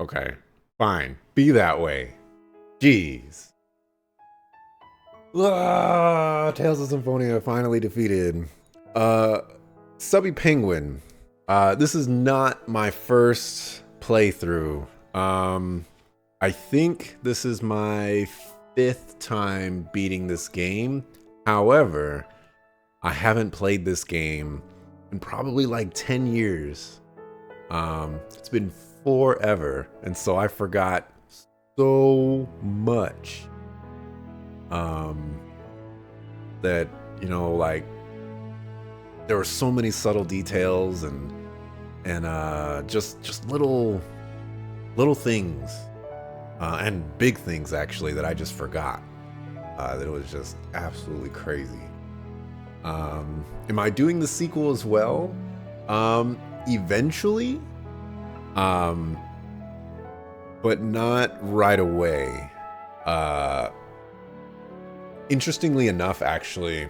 Okay, fine. Be that way. Jeez. Tales of Symphonia finally defeated. Uh, Subby Penguin. This is not my first playthrough. I think this is my fifth time beating this game. However, I haven't played this game in probably like 10 years. It's been forever, and so I forgot so much. That, you know, like, there were so many subtle details and just little things and big things actually that I just forgot. That it was just absolutely crazy. Am I doing the sequel as well? Eventually, but not right away. Interestingly enough, actually,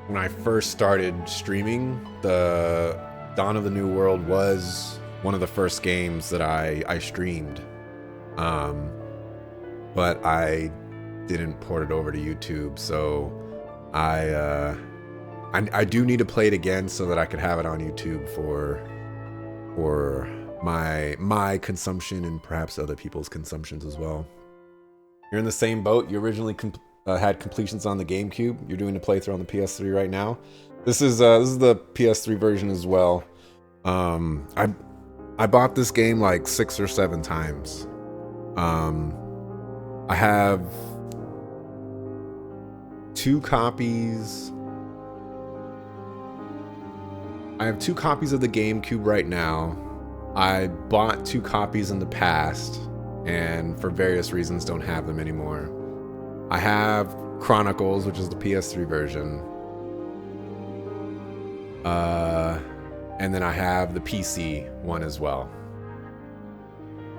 when I first started streaming, the Dawn of the New World was one of the first games that I streamed. But I didn't port it over to YouTube, so I do need to play it again so that I could have it on YouTube for my consumption and perhaps other people's consumptions as well. You're in the same boat. You originally had completions on the GameCube. You're doing a playthrough on the PS3 right now. This is the PS3 version as well. I bought this game like 6 or 7 times. I have 2 copies. I have 2 copies of the GameCube right now. I bought 2 copies in the past, and for various reasons don't have them anymore. I have Chronicles, which is the PS3 version. And then I have the PC one as well.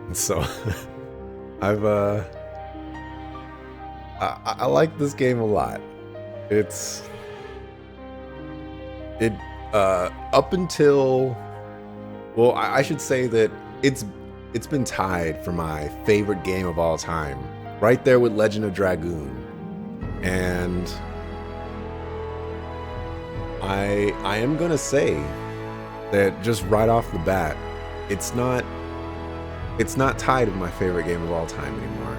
And so I like this game a lot. Up until, well, I should say that it's been tied for my favorite game of all time, right there with Legend of Dragoon. And I am gonna say that just right off the bat, it's not tied with my favorite game of all time anymore.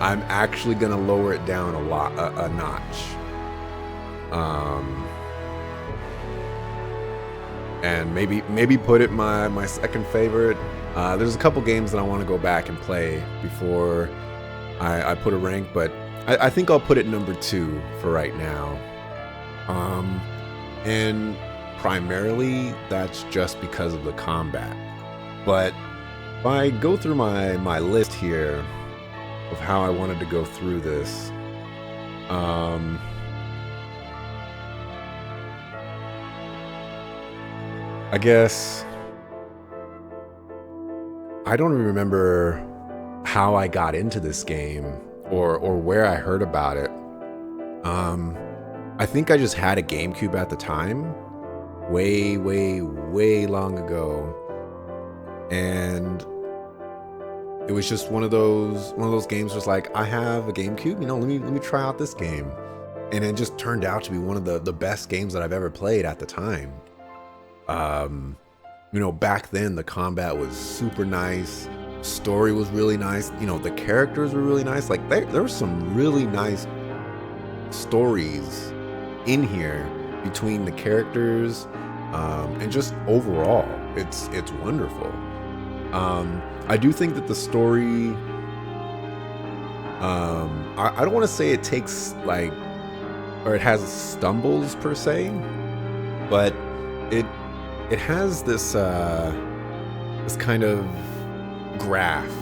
I'm actually gonna lower it down a notch. And maybe put it my second favorite. There's a couple games that I want to go back and play before I put a rank, but I think I'll put it number 2 for right now. And primarily that's just because of the combat. But if I go through my list here of how I wanted to go through this, I guess I don't even remember how I got into this game or where I heard about it. I think I just had a GameCube at the time, way long ago, and it was just one of those games. Was like, I have a GameCube, you know, let me try out this game, and it just turned out to be one of the best games that I've ever played at the time. You know, back then the combat was super nice, story was really nice, you know, the characters were really nice. Like there were some really nice stories in here between the characters, and just overall it's wonderful. I do think that the story, I don't want to say it takes like, or it has stumbles per se, but it has this kind of graph,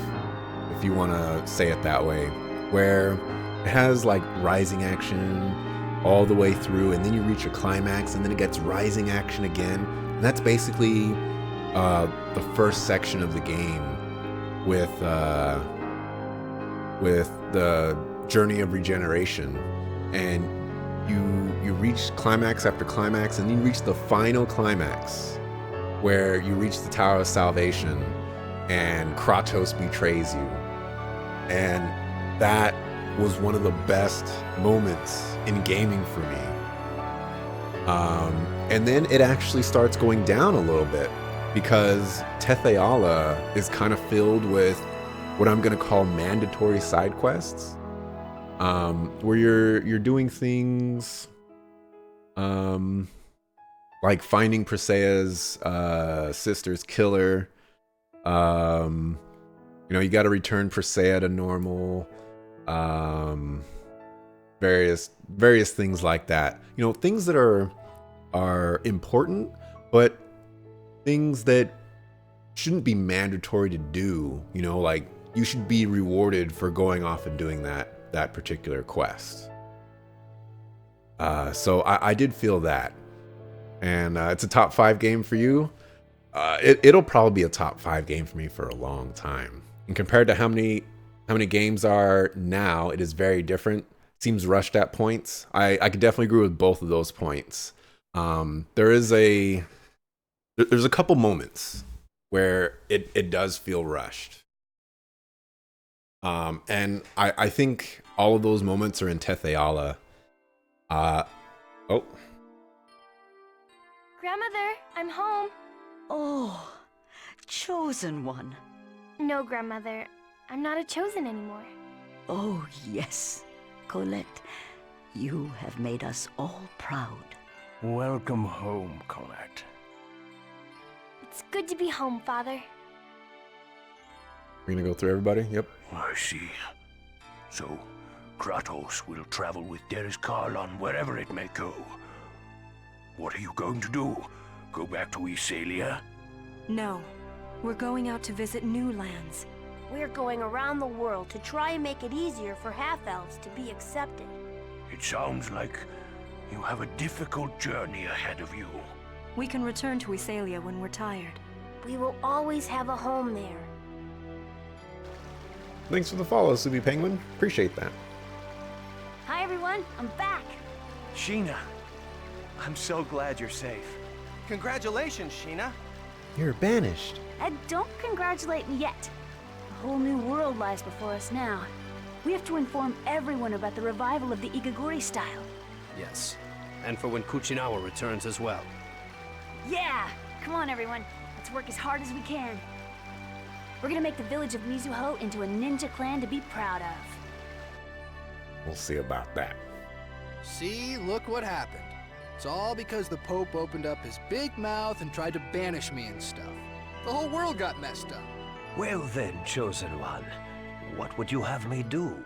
if you want to say it that way, where it has like rising action all the way through, and then you reach a climax, and then it gets rising action again, and that's basically the first section of the game with the journey of regeneration, and you reach climax after climax, and you reach the final climax where you reach the Tower of Salvation, and Kratos betrays you. And that was one of the best moments in gaming for me. And then it actually starts going down a little bit because Tetheala is kind of filled with what I'm going to call mandatory side quests, where you're doing things like finding Perseia's sister's killer. You got to return Perseia to normal. Various things like that. Things that are important, but things that shouldn't be mandatory to do. Like you should be rewarded for going off and doing that particular quest. So I did feel that, and it's a top 5 game for you. It'll probably be a top 5 game for me for a long time. And compared to how many games are now, it is very different. Seems rushed at points. I could definitely agree with both of those points. There's a couple moments where it does feel rushed. And I think all of those moments are in Tetheala. Grandmother, I'm home. Oh, chosen one. No, Grandmother, I'm not a chosen anymore. Oh, yes. Colette, you have made us all proud. Welcome home, Colette. It's good to be home, Father. We're gonna go through everybody? Yep. I see. So, Kratos will travel with Derris Karlon wherever it may go. What are you going to do? Go back to Iselia? No. We're going out to visit new lands. We're going around the world to try and make it easier for half-elves to be accepted. It sounds like you have a difficult journey ahead of you. We can return to Iselia when we're tired. We will always have a home there. Thanks for the follow, Subi Penguin. Appreciate that. Hi, everyone. I'm back. Sheena, I'm so glad you're safe. Congratulations, Sheena. You're banished. Ed, don't congratulate me yet. A whole new world lies before us now. We have to inform everyone about the revival of the Igaguri style. Yes, and for when Kuchinawa returns as well. Yeah! Come on, everyone. Let's work as hard as we can. We're gonna make the village of Mizuho into a ninja clan to be proud of. We'll see about that. See, look what happened. It's all because the Pope opened up his big mouth and tried to banish me and stuff. The whole world got messed up. Well then, Chosen One, what would you have me do?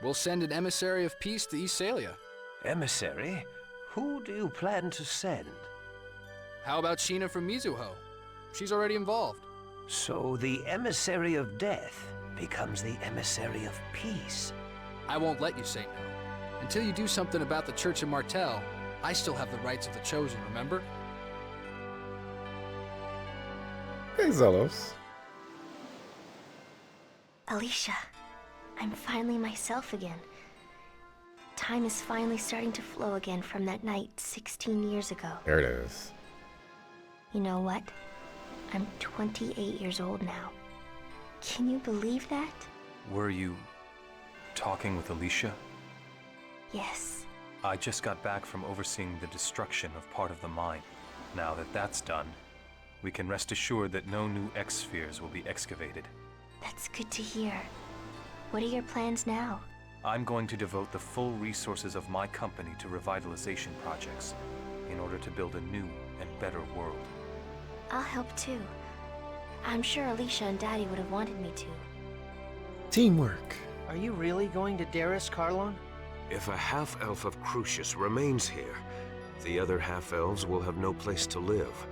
We'll send an emissary of peace to Iselia. Emissary? Who do you plan to send? How about Sheena from Mizuho? She's already involved. So the emissary of death becomes the emissary of peace. I won't let you say no. Until you do something about the Church of Martel, I still have the rights of the Chosen, remember? Hey, Zelos. Alicia, I'm finally myself again. Time is finally starting to flow again from that night 16 years ago. There it is. You know what? I'm 28 years old now. Can you believe that? Were you talking with Alicia? Yes. I just got back from overseeing the destruction of part of the mine. Now that that's done, we can rest assured that no new X-spheres will be excavated. That's good to hear. What are your plans now? I'm going to devote the full resources of my company to revitalization projects in order to build a new and better world. I'll help too. I'm sure Alicia and Daddy would have wanted me to. Teamwork. Are you really going to Derris Karlon? If a half-elf of Crucius remains here, the other half-elves will have no place to live.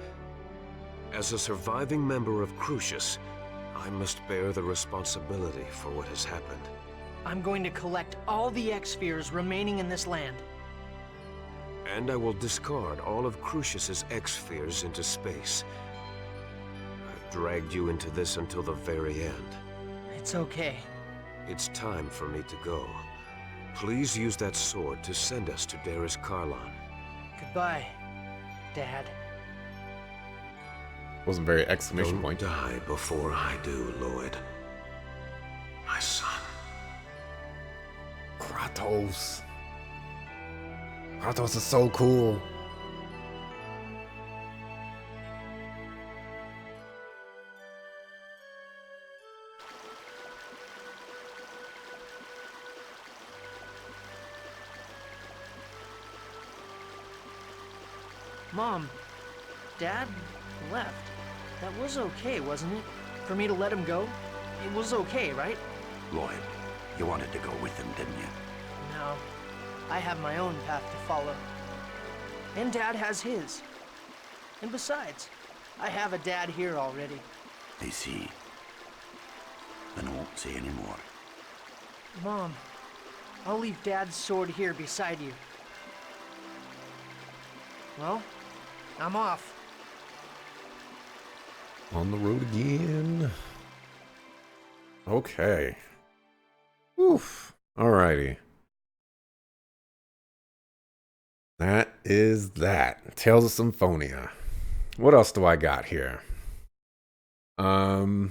As a surviving member of Crucius, I must bear the responsibility for what has happened. I'm going to collect all the X-spheres remaining in this land. And I will discard all of Crucius's X-spheres into space. I've dragged you into this until the very end. It's okay. It's time for me to go. Please use that sword to send us to Derris Karlon. Goodbye, Dad. Wasn't very exclamation Don't point. die before I do, Lloyd. My son. Kratos. Kratos is so cool. Mom, Dad left. That was okay, wasn't it? For me to let him go? It was okay, right? Lloyd, you wanted to go with him, didn't you? No. I have my own path to follow. And Dad has his. And besides, I have a dad here already. I see. Then I won't say any more. Mom, I'll leave Dad's sword here beside you. Well, I'm off. On the road again. Okay. Oof. Alrighty. That is that. Tales of Symphonia. What else do I got here? So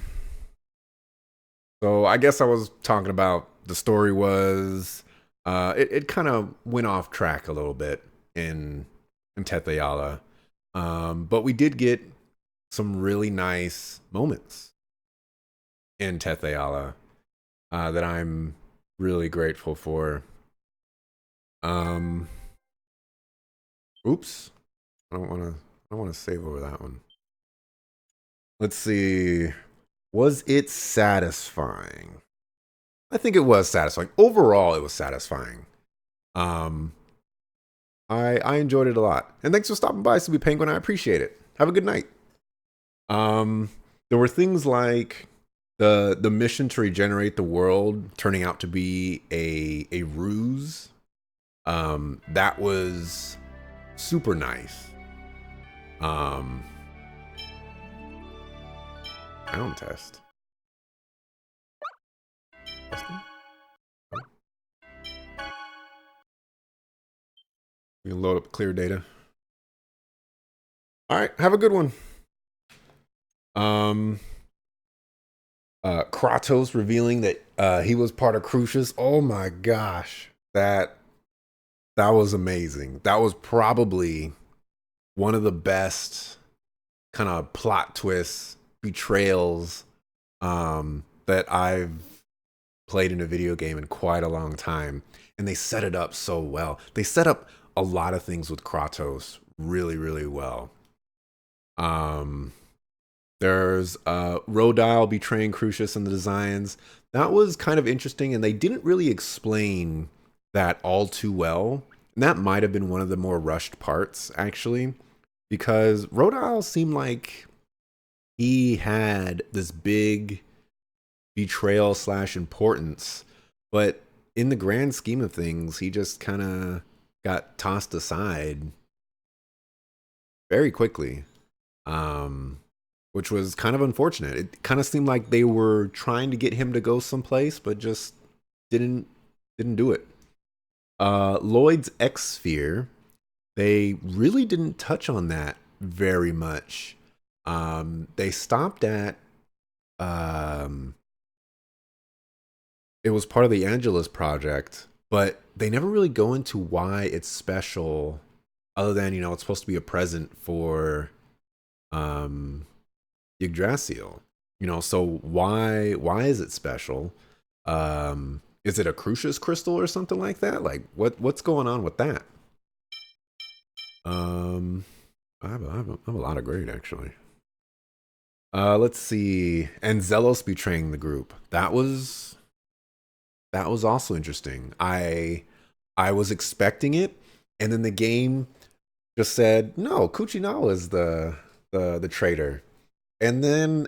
I guess I was talking about the story was it kind of went off track a little bit in Tetheala. But we did get some really nice moments in Tetheala that I'm really grateful for. Oops. I don't want to save over that one. Let's see. Was it satisfying? I think it was satisfying. Overall, it was satisfying. I enjoyed it a lot. And thanks for stopping by, Subby Penguin. I appreciate it. Have a good night. There were things like the mission to regenerate the world turning out to be a ruse. That was super nice. Sound test. Testing? Oh. We can load up clear data. All right, have a good one. Kratos revealing that he was part of Crucius. Oh my gosh, that was amazing. That was probably one of the best kind of plot twists, betrayals that I've played in a video game in quite a long time. And they set it up so well. They set up a lot of things with Kratos really, really well. There's Rodile betraying Crucius in the designs. That was kind of interesting, and they didn't really explain that all too well. And that might have been one of the more rushed parts, actually, because Rodile seemed like he had this big betrayal / importance, but in the grand scheme of things, he just kind of got tossed aside very quickly. Which was kind of unfortunate. It kind of seemed like they were trying to get him to go someplace, but just didn't do it. Lloyd's X-Sphere, they really didn't touch on that very much. They stopped at it was part of the Angelus project, but they never really go into why it's special, other than, it's supposed to be a present for Yggdrasil. So why is it special? Is it a Crucius crystal or something like that? Like what's going on with that? I have a lot of grade, actually. Let's see. And Zelos betraying the group. That was also interesting. I was expecting it, and then the game just said, no, Kuchinawa is the traitor. And then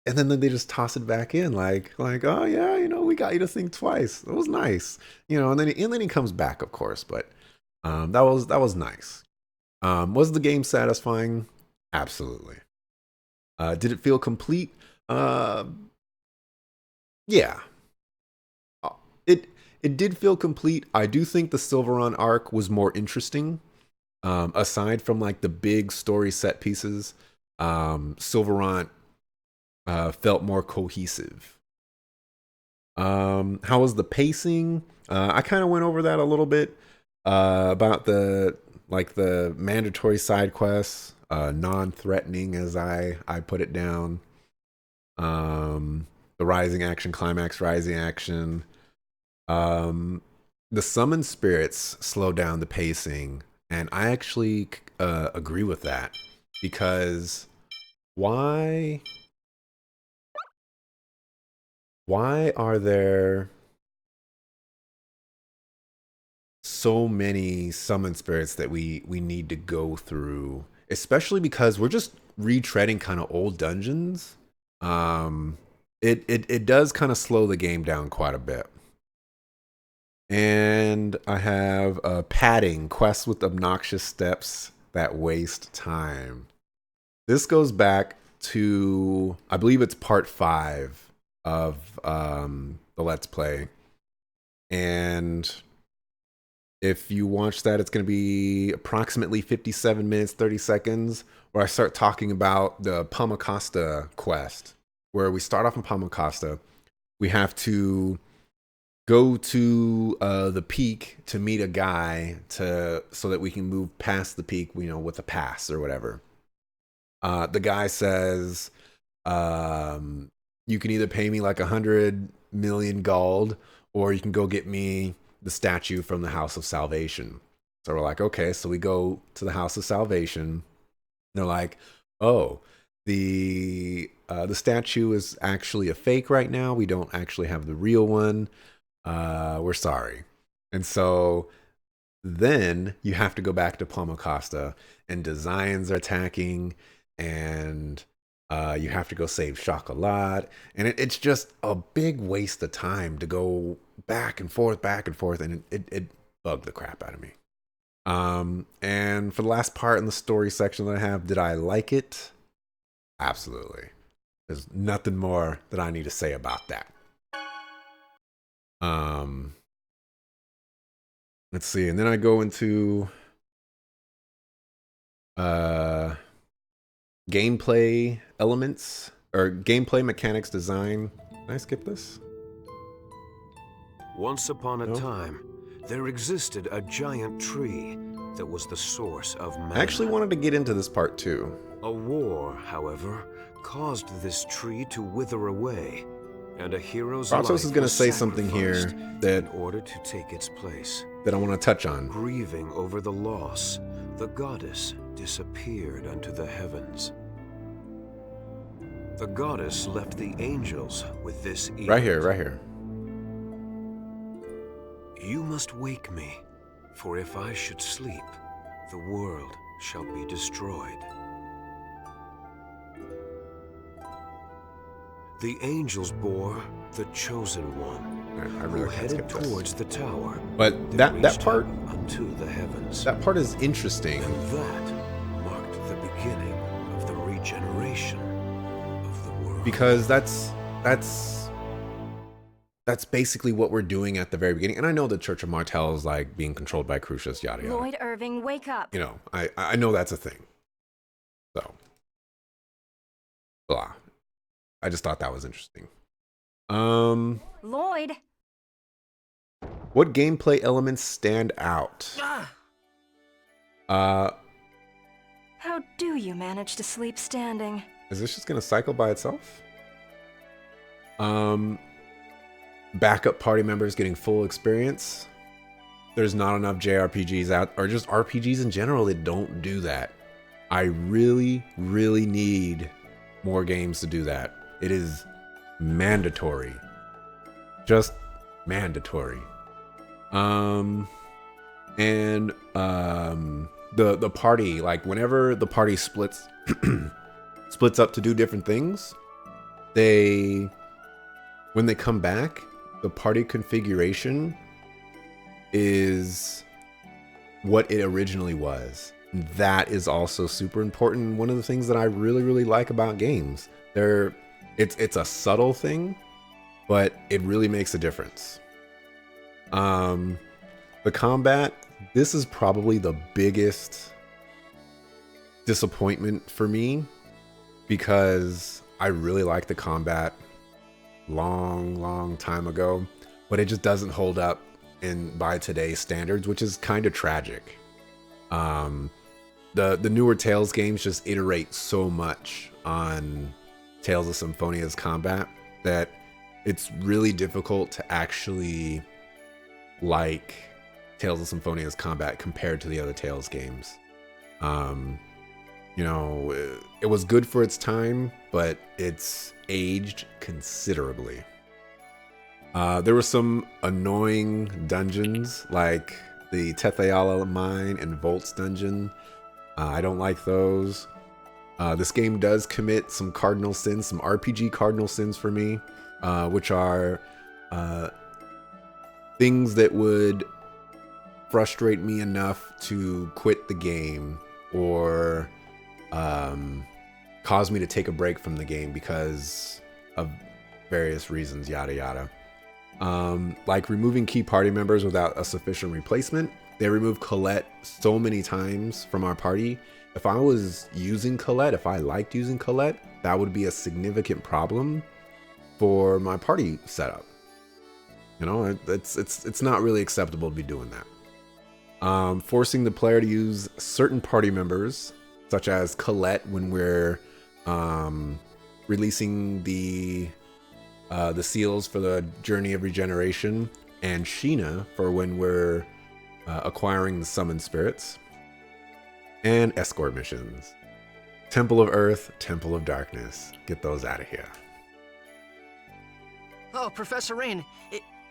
they just toss it back in like, oh yeah, we got you to think twice. It was nice. And then he comes back, of course, but that was nice. Was the game satisfying? Absolutely. Did it feel complete? Yeah. It did feel complete. I do think the Silveron arc was more interesting. Aside from like the big story set pieces, Silverant felt more cohesive. How was the pacing? I kind of went over that a little bit about the mandatory side quests, non-threatening as I put it down. The rising action, climax rising action. The summon spirits slow down the pacing, and I actually agree with that, because why are there so many summon spirits that we need to go through, especially because we're just retreading kind of old dungeons. It does kind of slow the game down quite a bit. And I have padding, quests with obnoxious steps that waste time. This goes back to, I believe it's part 5 of the Let's Play. And if you watch that, it's going to be approximately 57 minutes, 30 seconds, where I start talking about the Palmacosta quest, where we start off in Palmacosta. We have to go to the peak to meet a guy so that we can move past the peak, with a pass or whatever. The guy says, you can either pay me like 100 million gold, or you can go get me the statue from the House of Salvation. So we're like, okay, so we go to the House of Salvation. And they're like, oh, the statue is actually a fake right now. We don't actually have the real one. We're sorry. And so then you have to go back to Palmacosta, and designs are attacking, and you have to go save Chocolat, and it's just a big waste of time to go back and forth, and it bugged the crap out of me. And for the last part in the story section that I have, did I like it? Absolutely. There's nothing more that I need to say about that. Let's see, and then I go into gameplay elements, or gameplay mechanics design. Can I skip this? Once upon a time, there existed a giant tree that was the source of mana. I actually wanted to get into this part too. A war, however, caused this tree to wither away, and a hero's life Kratos is going to was say something here that, in order to take its place, that I want to touch on. Grieving over the loss, the goddess disappeared unto the heavens. The goddess left the angels with this edict. Right here. You must wake me, for if I should sleep, the world shall be destroyed. The angels bore the chosen one, who headed towards the tower. But that part unto the heavens. That part is interesting. And that marked the beginning of the regeneration of the world. Because that's basically what we're doing at the very beginning. And I know the Church of Martel is like being controlled by Crucius, yada yada. Lloyd Irving, wake up. I know that's a thing. So, blah. I just thought that was interesting. Lloyd. What gameplay elements stand out? How do you manage to sleep standing? Is this just gonna cycle by itself? Backup party members getting full experience. There's not enough JRPGs out, or just RPGs in general that don't do that. I really, really need more games to do that. It is mandatory. Just mandatory. The party, like whenever the party splits up to do different things, when they come back, the party configuration is what it originally was. That is also super important. One of the things that I really, really like about games, it's a subtle thing, but it really makes a difference. The combat, this is probably the biggest disappointment for me. because I really like the combat long time ago, but it just doesn't hold up by today's standards, which is kind of tragic. The newer Tales games just iterate so much on Tales of Symphonia's combat that it's really difficult to actually like Tales of Symphonia's combat compared to the other Tales games. You know, it was good for its time, but it's aged considerably. There were some annoying dungeons, like the Tetheala Mine and Volt's dungeon. I don't like those. This game does commit some cardinal sins, some RPG cardinal sins for me, which are things that would frustrate me enough to quit the game or cause me to take a break from the game because of various reasons, yada yada. Like removing key party members without a sufficient replacement. They removed Colette so many times from our party. If I was using Colette, if I liked using Colette, that would be a significant problem for my party setup. You know, it's not really acceptable to be doing that. Forcing the player to use certain party members, such as Colette when we're releasing the seals for the Journey of Regeneration, and Sheena for when we're acquiring the Summon Spirits, and escort missions. Temple of Earth, Temple of Darkness. Get those out of here. Oh, Professor Rain,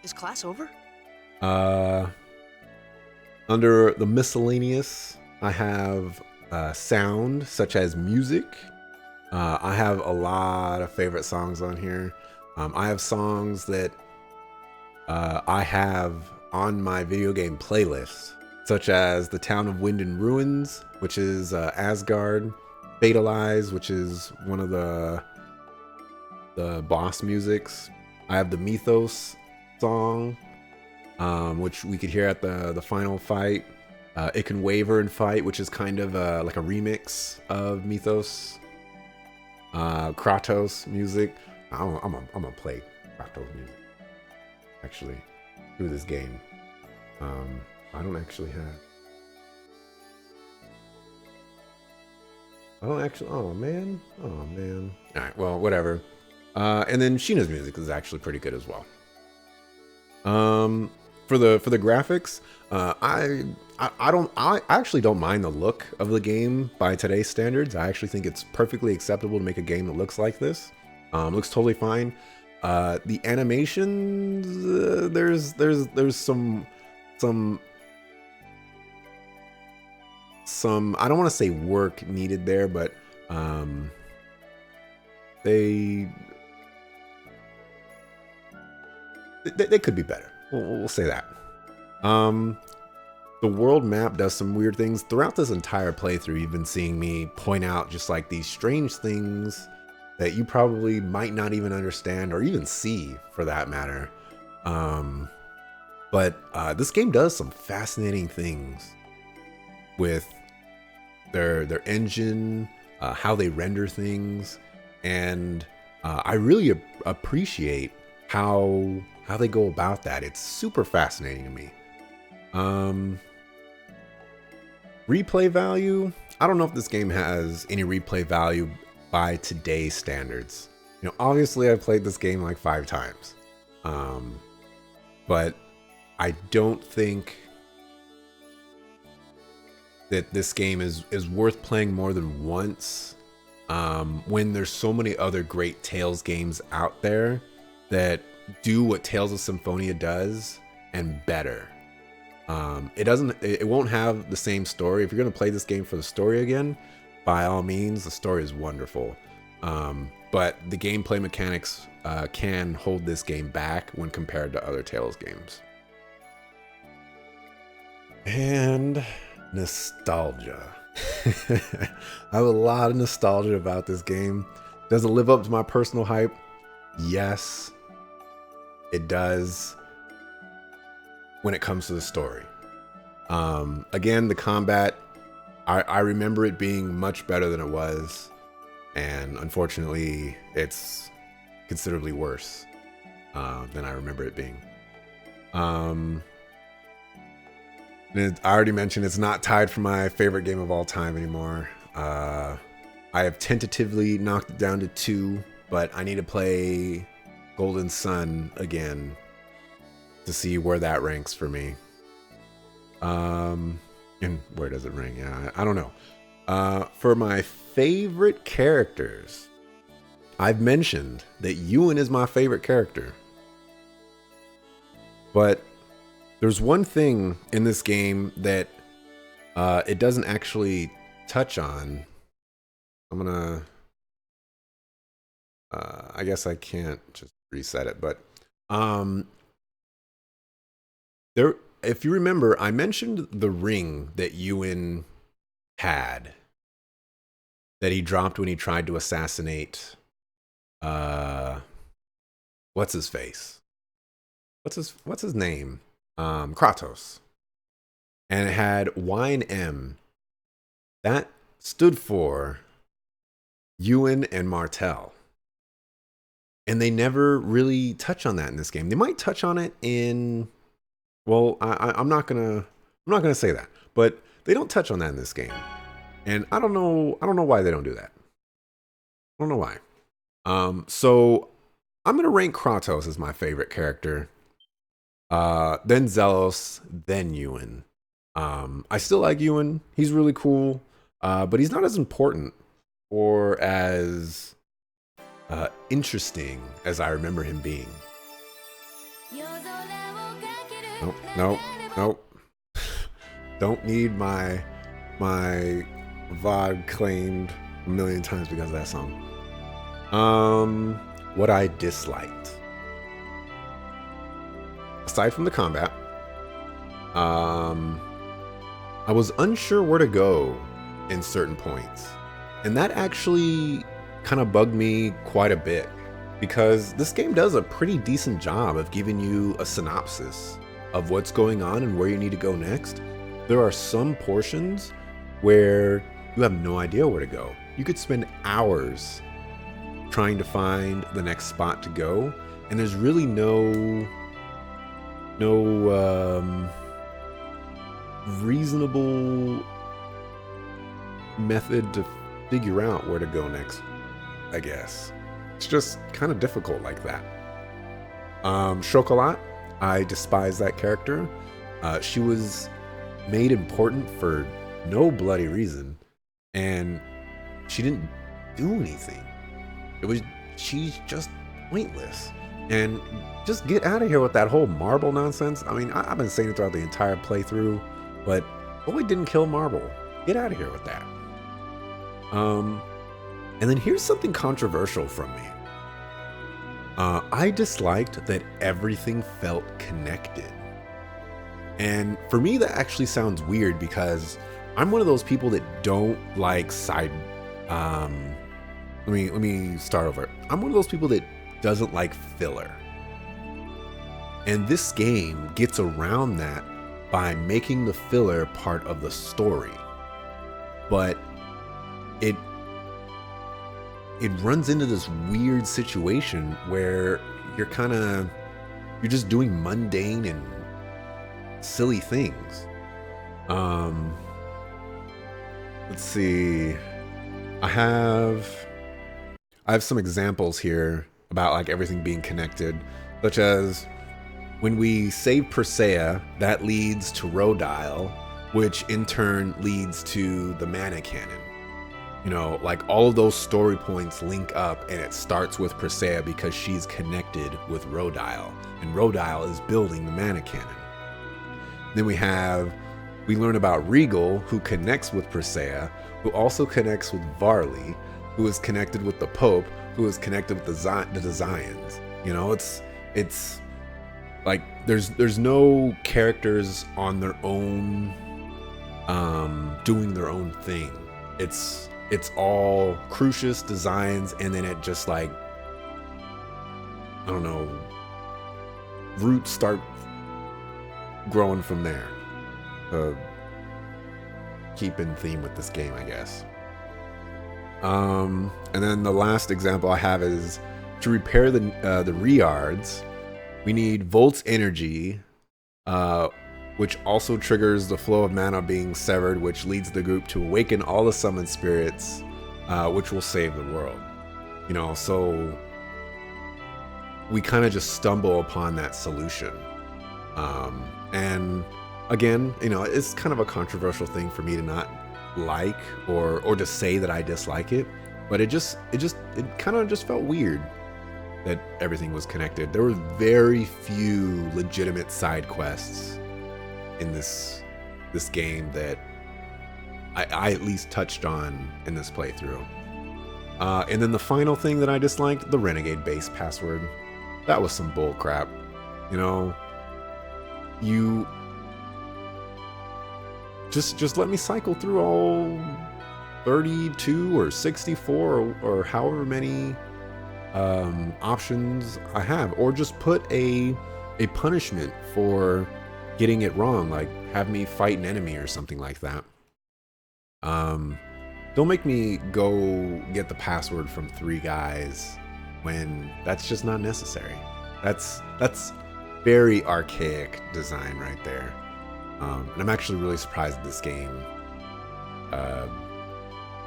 is class over? Under the miscellaneous, I have sound, such as music. I have a lot of favorite songs on here. I have songs that I have on my video game playlist, such as The Town of Wind and Ruins, which is Asgard, Fatalize, which is one of the boss musics. I have the Mythos song, which we could hear at the final fight. It Can Waver and Fight, which is kind of like a remix of Mythos. Kratos music. I'm gonna play Kratos music actually through this game. I don't actually have. Oh man. All right, well, whatever. And then Sheena's music is actually pretty good as well. For the graphics, I actually don't mind the look of the game by today's standards. I actually think it's perfectly acceptable to make a game that looks like this. Looks totally fine. The animations, there's some I don't want to say work needed there, but they could be better. We'll say that. The world map does some weird things. Throughout this entire playthrough, you've been seeing me point out just like these strange things that you probably might not even understand or even see for that matter. But this game does some fascinating things with their engine, how they render things, and I really appreciate how they go about that. It's super fascinating to me. Replay value, I don't know if this game has any replay value by today's standards. You know, obviously I've played this game like 5 times, but I don't think that this game is worth playing more than once, when there's so many other great Tales games out there that do what Tales of Symphonia does and better. It won't have the same story. If you're going to play this game for the story again, by all means, the story is wonderful. But the gameplay mechanics can hold this game back when compared to other Tales games. And nostalgia. I have a lot of nostalgia about this game. Does it live up to my personal hype? Yes, it does. When it comes to the story, again, the combat, I remember it being much better than it was. and unfortunately, it's considerably worse than I remember it being. I already mentioned it's not tied for my favorite game of all time anymore. I have tentatively knocked it down to 2, but I need to play Golden Sun again to see where that ranks for me. And where does it rank? Yeah, I don't know. For my favorite characters, I've mentioned that Ewan is my favorite character. But there's one thing in this game that it doesn't actually touch on. I'm gonna... I guess I can't just reset it, but there. If you remember, I mentioned the ring that Ewan had that he dropped when he tried to assassinate what's his face? What's his name? Kratos. And it had Y and M. That stood for Ewan and Martel. And they never really touch on that in this game. They might touch on it in... Well, I'm not gonna say that, but they don't touch on that in this game, and I don't know why they don't do that. I don't know why. So I'm gonna rank Kratos as my favorite character, then Zelos, then Ewan. I still like Ewan. He's really cool, but he's not as important or as interesting as I remember him being. Nope. Don't need my VOD claimed a million times because of that song. What I disliked. Aside from the combat, I was unsure where to go in certain points. And that actually kind of bugged me quite a bit, because this game does a pretty decent job of giving you a synopsis of what's going on and where you need to go next. There are some portions where you have no idea where to go. You could spend hours trying to find the next spot to go, and there's really no reasonable method to figure out where to go next, I guess. It's just kind of difficult like that. Chocolat, I despise that character. She was made important for no bloody reason, and she didn't do anything. She's just pointless. And just get out of here with that whole Marble nonsense. I mean, I've been saying it throughout the entire playthrough, but Boy didn't kill Marble. Get out of here with that. And then here's something controversial from me. I disliked that everything felt connected. And for me, that actually sounds weird, because I'm one of those people that don't like side... Let me start over. I'm one of those people that doesn't like filler. And this game gets around that by making the filler part of the story. But it runs into this weird situation where you're just doing mundane and silly things. Let's see. I have some examples here about like everything being connected, such as when we save Persea, that leads to Rodile, which in turn leads to the Mana Cannon. You know, like all of those story points link up, and it starts with Persea because she's connected with Rodile, and Rodile is building the Mana Cannon. Then we learn about Regal, who connects with Persea, who also connects with Varley, who is connected with the Pope, who is connected with the Zions. You know, it's like there's no characters on their own doing their own thing. It's all Crucius, Designs, and then it just like, I don't know, roots start growing from there. Keep in theme with this game, I guess. And then the last example I have is to repair the Riards, we need Volt's energy, which also triggers the flow of mana being severed, which leads the group to awaken all the summoned spirits, which will save the world. You know, so we kind of just stumble upon that solution. And again, you know, it's kind of a controversial thing for me to not like or to say that I dislike it, but it kind of just felt weird that everything was connected. There were very few legitimate side quests in this game that I at least touched on in this playthrough. And then the final thing that I disliked, the Renegade base password. That was some bull crap. You know, you just let me cycle through all 32 or 64 or however many options I have, or just put a punishment for getting it wrong, like have me fight an enemy or something like that. Don't make me go get the password from 3 guys when that's just not necessary. That's very archaic design right there. And I'm actually really surprised that this game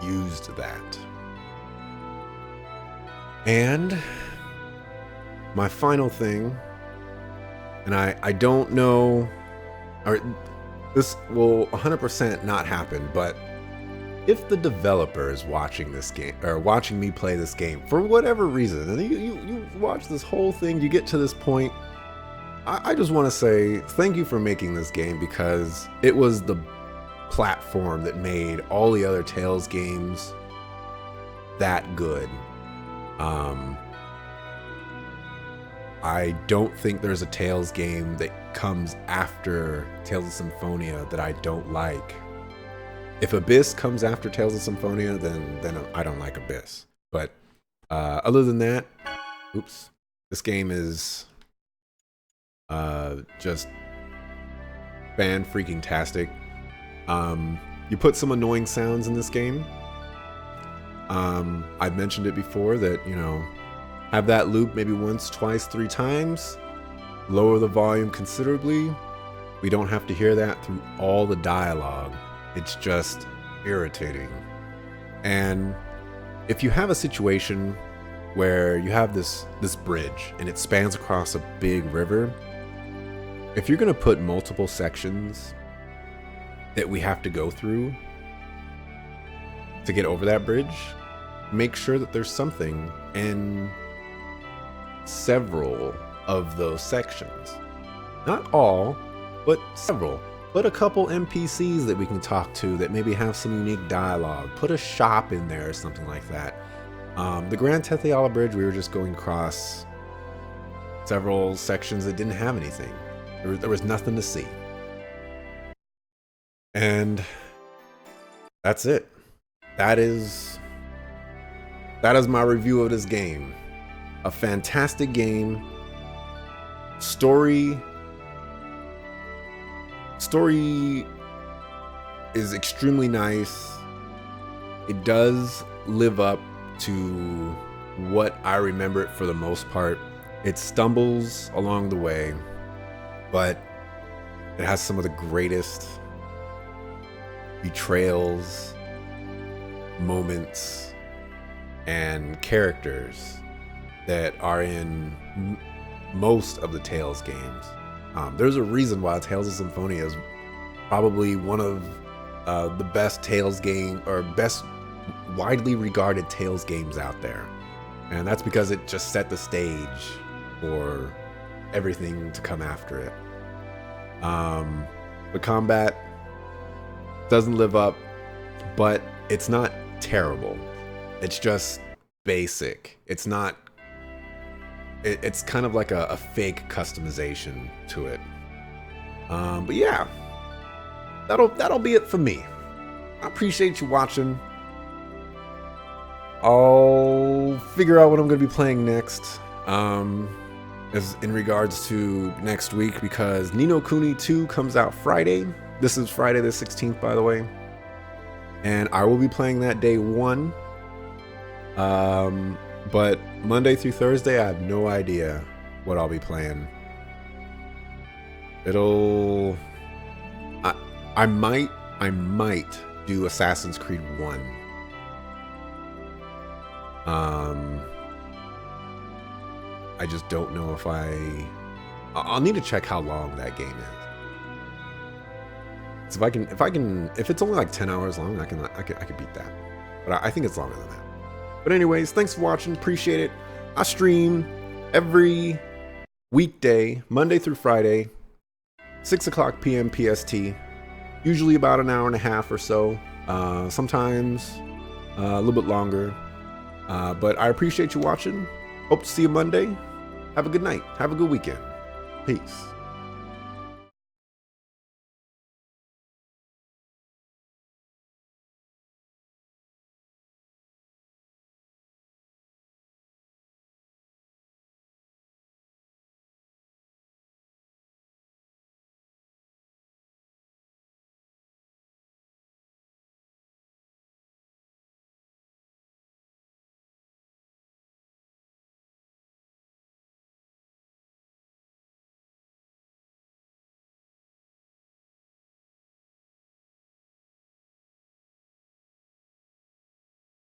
used that. And my final thing, and I don't know, or this will 100% not happen, but if the developer is watching this game, or watching me play this game for whatever reason, and you watch this whole thing, you get to this point, I just want to say thank you for making this game, because it was the platform that made all the other Tales games that good. I don't think there's a Tales game that comes after Tales of Symphonia that I don't like. If Abyss comes after Tales of Symphonia, then I don't like Abyss. But other than that, oops, this game is just fan-freaking-tastic. You put some annoying sounds in this game. I've mentioned it before that, you know, have that loop maybe once, twice, 3 times. Lower the volume considerably. We don't have to hear that through all the dialogue. It's just irritating. And if you have a situation where you have this bridge and it spans across a big river, if you're going to put multiple sections that we have to go through to get over that bridge, make sure that there's something in several of those sections. Not all, but several. Put a couple NPCs that we can talk to that maybe have some unique dialogue. Put a shop in there or something like that. The Grand Tetheala Bridge, we were just going across several sections that didn't have anything. There was nothing to see. And that's it. That is my review of this game. A fantastic game. Story is extremely nice. It does live up to what I remember it for the most part. It stumbles along the way, but it has some of the greatest betrayals, moments, and characters that are in most of the Tales games. There's a reason why Tales of Symphonia is probably one of the best Tales game, or best widely regarded Tales games out there. And that's because it just set the stage for everything to come after it. The combat doesn't live up, but it's not terrible. It's just basic. It's not. It's kind of like a fake customization to it. But yeah, that'll be it for me. I appreciate you watching. I'll figure out what I'm going to be playing next. As in regards to next week, because Ni no Kuni 2 comes out Friday. This is Friday the 16th, by the way. And I will be playing that day 1. But Monday through Thursday, I have no idea what I'll be playing. I might do Assassin's Creed 1. I just don't know if I'll need to check how long that game is. So if it's only like 10 hours long, I could beat that. But I think it's longer than that. But anyways, thanks for watching. Appreciate it. I stream every weekday, Monday through Friday, 6 o'clock p.m. PST. Usually about an hour and a half or so. Sometimes a little bit longer. But I appreciate you watching. Hope to see you Monday. Have a good night. Have a good weekend. Peace.